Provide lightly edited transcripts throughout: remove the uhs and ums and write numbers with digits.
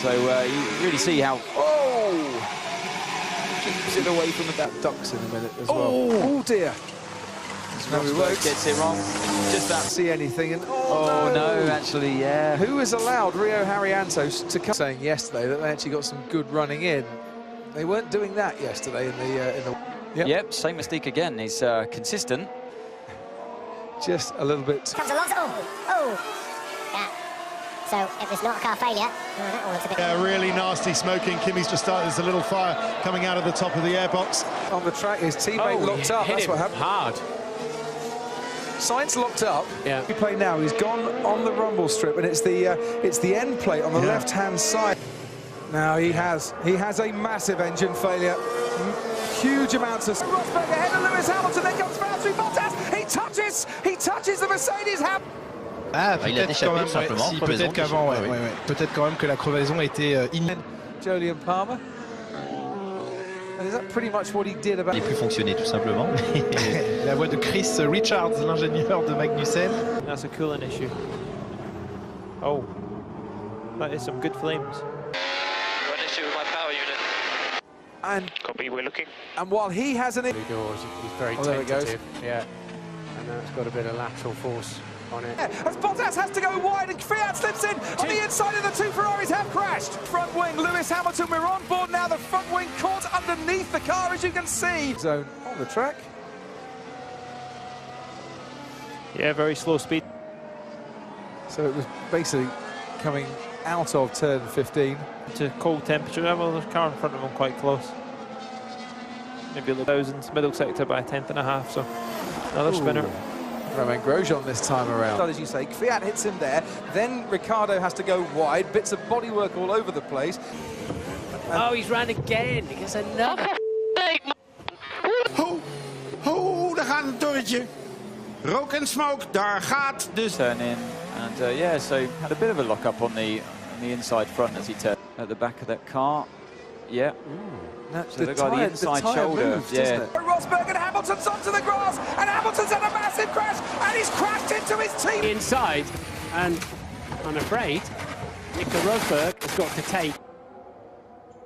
So you really see how... Oh! Keeps it away from the ducks in a minute as well. Oh dear. Rosberg gets it wrong. Just that. See anything and no, actually, yeah. Who has allowed Rio Haryanto to come? Saying yesterday that they actually got some good running in. They weren't doing that yesterday in the. Yep, same mistake again. He's consistent. Just a little bit. Comes along. Oh. Yeah. So if it's not a car failure, that all looks a bit... Yeah, really nasty smoking. Kimmy's just started. There's a little fire coming out of the top of the airbox. On the track, his teammate locked up. That's what happened. Hard. Sainz locked up. Yeah. We play now. He's gone on the rumble strip, and it's the end plate on the left-hand side. Now he has a massive engine failure. Huge amounts of... Rosberg ahead of Lewis Hamilton. Then comes Valtteri Bottas. He touches the Mercedes. Ah, peut-être quand même, si, peut-être qu'avant, peut-être quand même que la crevaison était Jolyon Palmer. And is that pretty much what he did about... Il plus fonctionné tout simplement. La voix de Chris Richards, l'ingénieur de Magnussen. That's a cooling issue. Oh, that is some good flames. Got an issue with my power unit. And copy, we're looking. And while he has an... He's very tentative. Yeah, and that's got a bit of lateral force on it. As Bottas has to go wide and Fiat slips in on the inside of the two Ferraris have crashed. Front wing, Lewis Hamilton, we're on board now. The front wing caught underneath the car, as you can see. Zone on the track. Yeah, very slow speed. So it was basically coming out of turn 15. To cold temperature. Well, there's a car in front of him quite close. Maybe 1,000, middle sector by 1/10.5, so another spinner. Romain Grosjean this time around. As you say, Fiat hits him there, then Ricciardo has to go wide, bits of bodywork all over the place. Oh, he's ran again. He gets another. Daar gaat een torretje. Rook en smoke, daar gaat dus... Turn in, and yeah, so had a bit of a lock-up on the inside front as he turned at the back of that car. Yeah. No, so the inside shoulder, moves, Rosberg and Hamilton's onto the grass, and Hamilton's had a massive crash, and he's crashed into his team. Inside, and I'm afraid Nico Rosberg has got to take.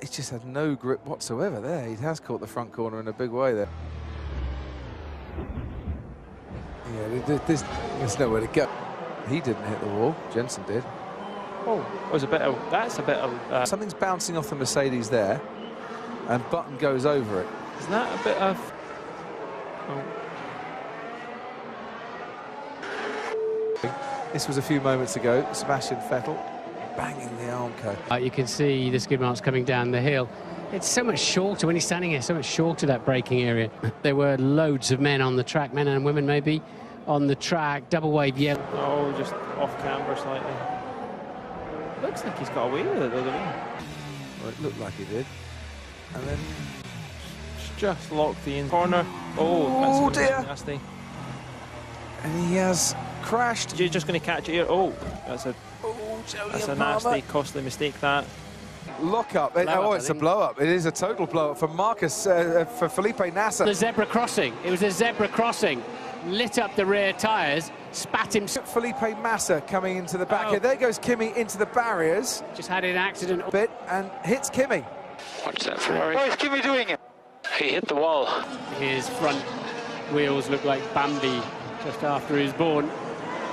He's just had no grip whatsoever there. He has caught the front corner in a big way there. Yeah, there's nowhere to go. He didn't hit the wall, Jensen did. Oh, was a bit of, that's a bit of... Something's bouncing off the Mercedes there, and Button goes over it. Isn't that a bit of... This was a few moments ago. Sebastian Vettel banging the Armco. You can see the skid marks coming down the hill. It's so much shorter when he's standing here, so much shorter, that braking area. There were loads of men on the track, men and women maybe, on the track, double wave yellow. Oh, just off camber slightly. Looks like he's got away with it, though, doesn't he? Well, it looked like he did. And then... just locked the in corner. Oh, that's dear. Nasty. And he has crashed. You're just going to catch it here. Oh, that's a nasty, costly mistake, that. Lock up. It's a blow up. It is a total blow up for Marcus, for Felipe Nasser. The zebra crossing. It was a zebra crossing. Lit up the rear tyres, spat him. Felipe Massa coming into the back here. There goes Kimi into the barriers. Just had an accident. Bit and hits Kimi. Watch that Ferrari. What is Kimi doing it? He hit the wall. His front wheels look like Bambi just after he was born.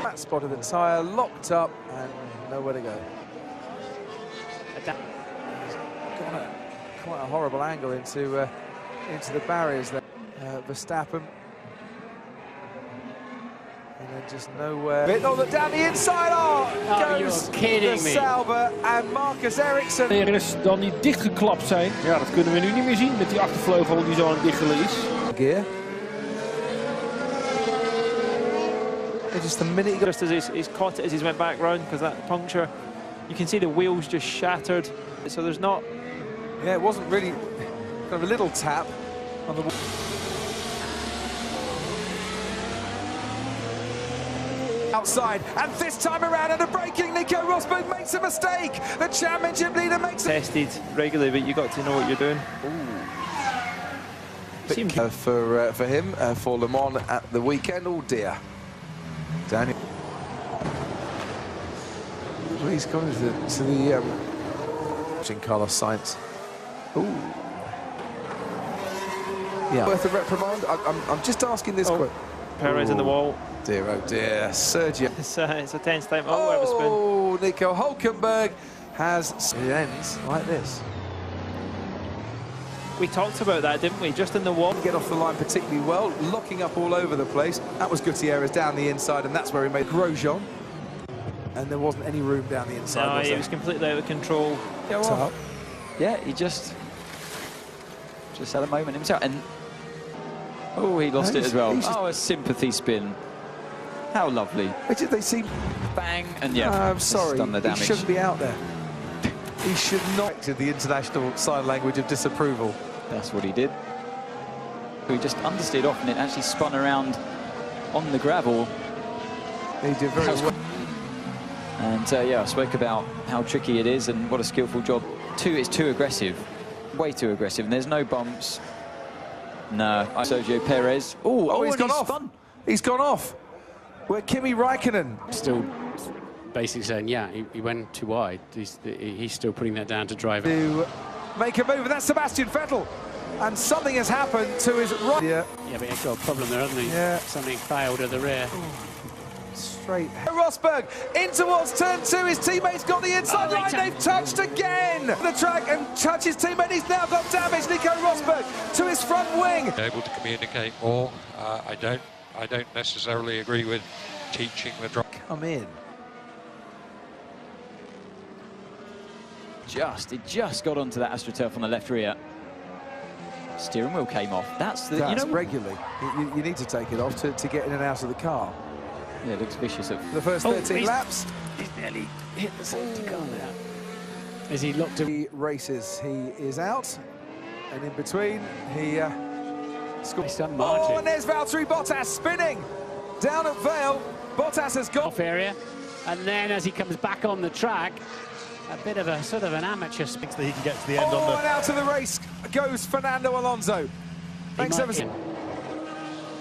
That spot of the tyre locked up and nowhere to go. Quite a horrible angle into the barriers there. Verstappen. And then just nowhere. Down the inside goes the Sauber and Marcus Ericsson. Er is dan niet dichtgeklapt zijn. Ja, dat kunnen we nu niet meer zien met die achtervleugel die zo aan het dichtgelen is. Gear. Just a minute. Just as he's caught it as he's went back round, because that puncture, you can see the wheels just shattered. So there's not... Yeah, it wasn't really kind of a little tap on the... Outside, and this time around under braking, Nico Rosberg makes a mistake. The championship leader makes tested regularly, but you got to know what you're doing. For him, for Le Mans at the weekend. Oh dear, Daniel. Well, he's gone to the Watching Carlos Sainz. Ooh. Yeah. Worth a reprimand? I'm just asking this quick. Perez in the wall. Dear, oh dear. Sergio. It's a tense time. Oh, Nico Hülkenberg has... It ends like this. We talked about that, didn't we? Just in the wall. Get off the line particularly well, locking up all over the place. That was Gutierrez down the inside, and that's where he made Grosjean. And there wasn't any room down the inside. No, he was completely out of control. Yeah, he just had a moment himself. And oh, he lost it as well. Oh, a sympathy spin. How lovely. They seem... Bang, and yeah, I'm sorry, done the damage. He shouldn't be out there. He should not do the international sign language of disapproval. That's what he did. He just understeered off and it actually spun around on the gravel. He did very well. And yeah, I spoke about how tricky it is and what a skillful job. It's too aggressive, way too aggressive, and there's no bumps. No, Sergio Perez. Oh, he's gone off. Spun. He's gone off. Where Kimi Räikkönen. Still basically saying, yeah, he went too wide. He's still putting that down to drive. To make a move, and that's Sebastian Vettel. And something has happened to his right. Yeah, but he's got a problem there, hasn't he? Yeah. Something failed at the rear. Straight. Rosberg in towards turn 2. His teammate's got the inside line. They've touched again. The track and touch his teammate. He's now got damage. Nico Rosberg to his front wing. Able to communicate more. I don't necessarily agree with teaching the drive. Come in. It just got onto that AstroTurf on the left rear. Steering wheel came off. That's regularly. You need to take it off to get in and out of the car. Yeah, it looks vicious. The first 13 laps. He's nearly hit the safety car there. As he looked at the races, he is out, and in between he scored. Oh, and there's Valtteri Bottas spinning down at Vale. Bottas has got off area, and then as he comes back on the track, a bit of a sort of an amateur spin. That he can get to the end on the... and out of the race goes Fernando Alonso. Thanks ever so much.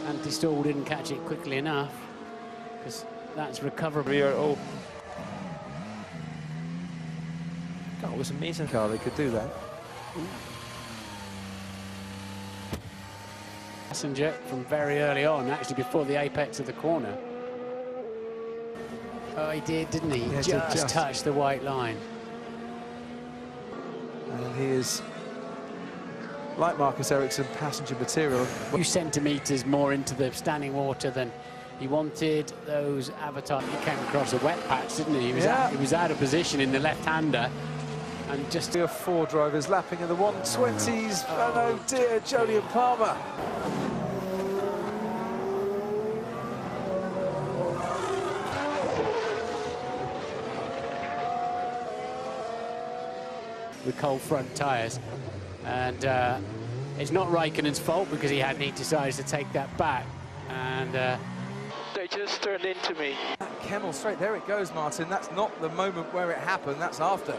And he still didn't catch it quickly enough, because that's recoverable. Oh, God, it was amazing. Car, they could do that. Passenger from very early on, actually before the apex of the corner. Oh, he did, didn't he? Yeah, just touched the white line. And he is, like Marcus Ericsson, passenger material. A few centimetres more into the standing water than he wanted. Those Avatar, he came across a wet patch, didn't he? He was out of position in the left-hander. And just 3 or 4 drivers lapping in the 120s. Oh dear, Jolyon Palmer. with cold front tyres, and it's not Raikkonen's fault because he decides to take that back, and they just turned into me. Kemmel straight, there it goes, Martin. That's not the moment where it happened, that's after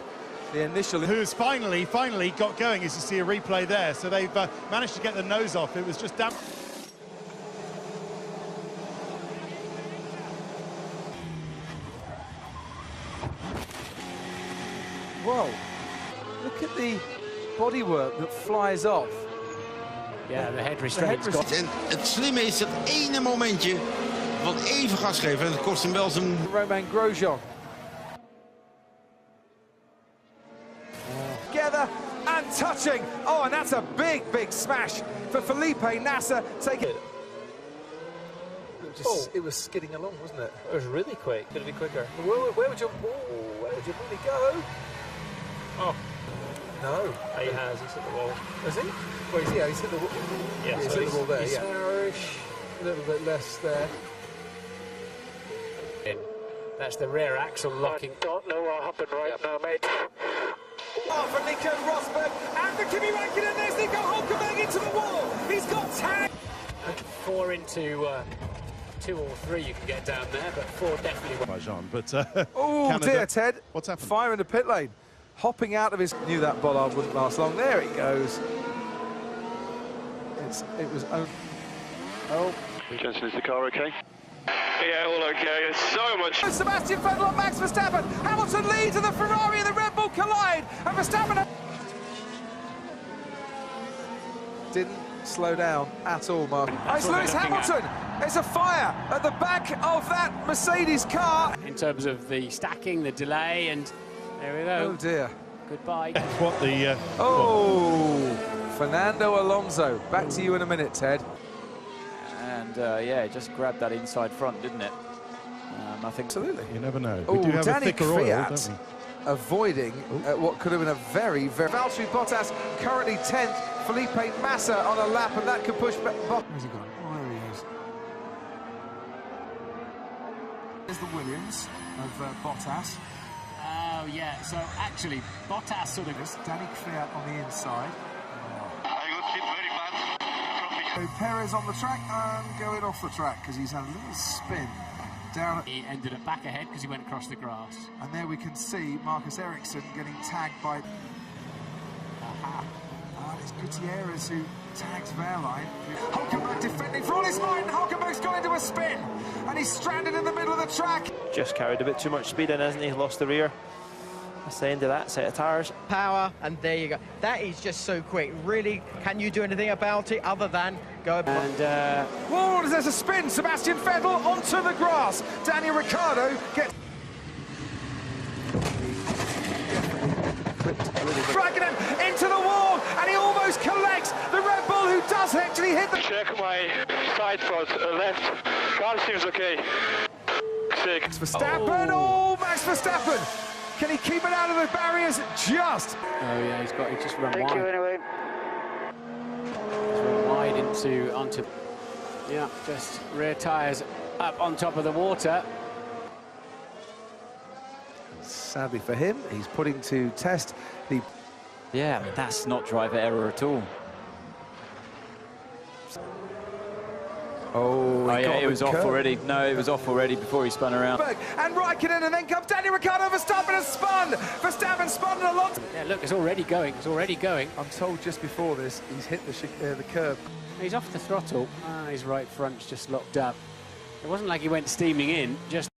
the initial. Who's finally got going, as you see a replay there, so they've managed to get the nose off. It was just damp. Whoa, look at the bodywork that flies off. Yeah, the head restraint's got... En het slimme is dat ene momentje van even gas geven. En dat kost hem wel zijn... Romain Grosjean. Together and touching. Oh, and that's a big, big smash for Felipe Nasser. Take it. It was skidding along, wasn't it? It was really quick. Could it be quicker? Where would you really go? Oh. No. He has. He's hit the wall. Is he? Where is he? Yeah, he's hit the wall. Yeah, he's hit the wall there. Yeah. A little bit less there. That's the rear axle locking. I don't know what happened right now, mate. Oh, for Nico Rosberg and for Kimi Räikkönen. There's Nico Hülkenberg into the wall. He's got tag. 4 into 2 or 3 you can get down there, but 4 definitely. By Jean, but oh Canada. Dear, Ted. What's happened? Fire in the pit lane. Hopping out of his... Knew that bollard wouldn't last long. There it goes. It was... Oh. Jensen, is the car okay? Yeah, all okay. There's so much... Sebastian Vettel and Max Verstappen. Hamilton leads and the Ferrari and the Red Bull collide. and Verstappen didn't slow down at all, Mark. It's Lewis Hamilton. It's a fire at the back of that Mercedes car. In terms of the stacking, the delay, and there we go. Oh dear. Goodbye. That's what the... Fernando Alonso. Back to you in a minute, Ted. And yeah, just grabbed that inside front, didn't it? I think absolutely. You never know. Oh, We do have Danny a thicker oil, don't Kvyat we? avoiding what could have been a very, very... Valtteri Bottas currently 10th. Felipe Massa on a lap, and that could push back. Where's he gone? Oh, there he is. There's the Williams of Bottas. Oh, yeah, so actually, Bottas sort of... Danny Kvyat on the inside. I got hit very bad from So Perez on the track and going off the track because he's had a little spin down. He ended up back ahead because he went across the grass. And there we can see Marcus Ericsson getting tagged by... it's Gutierrez who tags Wehrlein. Hulkenberg defending for all his might, and Hulkenberg's going into a spin, and he's stranded in the middle of the track. Just carried a bit too much speed in, hasn't he? Lost the rear. That's the end of that set of tyres. Power, and there you go. That is just so quick. Really, can you do anything about it other than go... And, whoa, there's a spin. Sebastian Vettel onto the grass. Daniel Ricciardo gets... Raikkonen into the wall, and he almost collects the Red Bull, who does actually hit the... Check my side front, left. Car seems okay. Max Verstappen, Max Verstappen! Can he keep it out of the barriers? Just! Oh yeah, he just run Thank wide. you anyway. He's run wide onto... Yeah, just rear tyres up on top of the water. Sadly for him, he's putting to test the... Yeah, that's not driver error at all. Oh yeah, it was off already. No, it was off already before he spun around. And Raikkonen, and then comes Daniel Ricciardo. Verstappen has spun. Verstappen spun a lot. Yeah, look, it's already going. It's already going. I'm told just before this, he's hit the curb. He's off the throttle. His right front's just locked up. It wasn't like he went steaming in, just